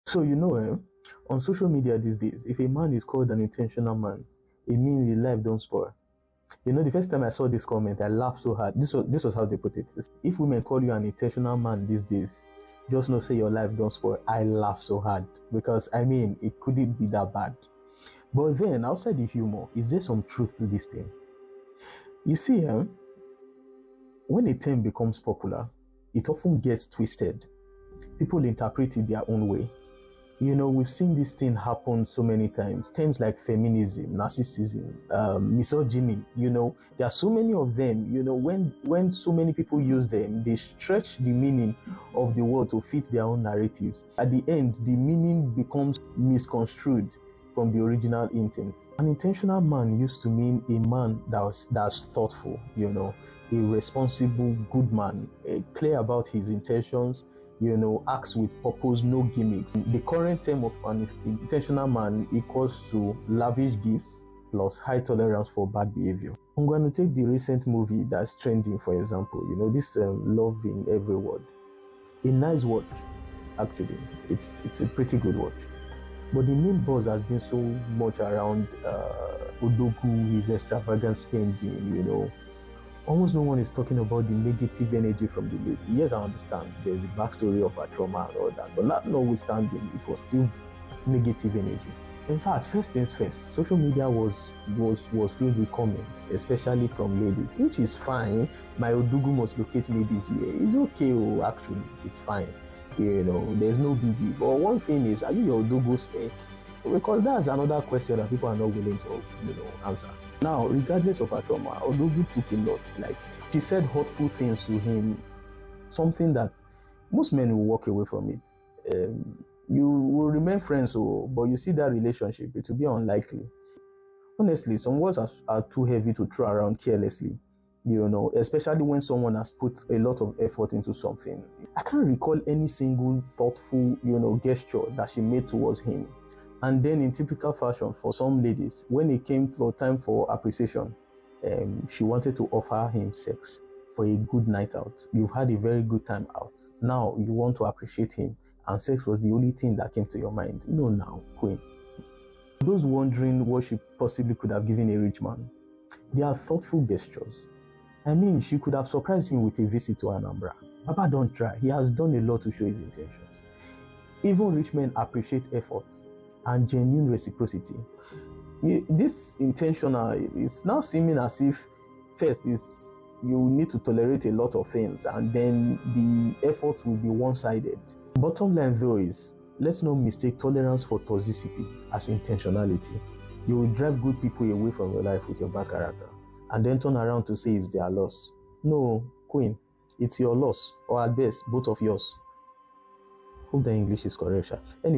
So, on social media these days, if a man is called an intentional man, it means his life don't spoil. The first time I saw this comment, I laughed so hard. This was how they put it. If women call you an intentional man these days, just know say your life don't spoil. I laugh so hard because it couldn't be that bad. But then outside the humor, is there some truth to this thing? You see, when a term becomes popular, it often gets twisted. People interpret it their own way. We've seen this thing happen so many times. Terms like feminism, narcissism, misogyny, there are so many of them. When so many people use them, they stretch the meaning of the word to fit their own narratives. At the end, the meaning becomes misconstrued from the original intent. An intentional man used to mean a man that's thoughtful, a responsible, good man, clear about his intentions, acts with purpose, no gimmicks. The current term of an intentional man equals to lavish gifts plus high tolerance for bad behavior. I'm going to take the recent movie that's trending, for example, this Love in Every Word. A nice watch, actually. It's a pretty good watch. But the main buzz has been so much around Odogu, his extravagant spending, Almost no one is talking about the negative energy from the lady. Yes, I understand there's the backstory of her trauma and all that, but that notwithstanding, it was still negative energy. In fact, first things first, social media was filled with comments, especially from ladies, which is fine. My Odogu must locate ladies here. It's okay, actually, it's fine. There's no biggie. But one thing is, are you your Odogu spec? Because that's another question that people are not willing to, answer. Now, regardless of her trauma, Odogu took a lot. Like, she said hurtful things to him, something that most men will walk away from it. You will remain friends, but you see that relationship, it will be unlikely. Honestly, some words are too heavy to throw around carelessly, especially when someone has put a lot of effort into something. I can't recall any single thoughtful, gesture that she made towards him. And then in typical fashion for some ladies, when it came to time for appreciation, she wanted to offer him sex for a good night out. You've had a very good time out. Now you want to appreciate him, and sex was the only thing that came to your mind. No, now, queen. Those wondering what she possibly could have given a rich man, they are thoughtful gestures. She could have surprised him with a visit to Anambra. Papa, don't try. He has done a lot to show his intentions. Even rich men appreciate efforts and genuine reciprocity. This intentional is now seeming as if first is you need to tolerate a lot of things, and then the effort will be one-sided. Bottom line though is, let's not mistake tolerance for toxicity as intentionality. You will drive good people away from your life with your bad character, and then turn around to say it's their loss. No, queen, it's your loss, or at best, both of yours. Hope the English is correct. Anyway.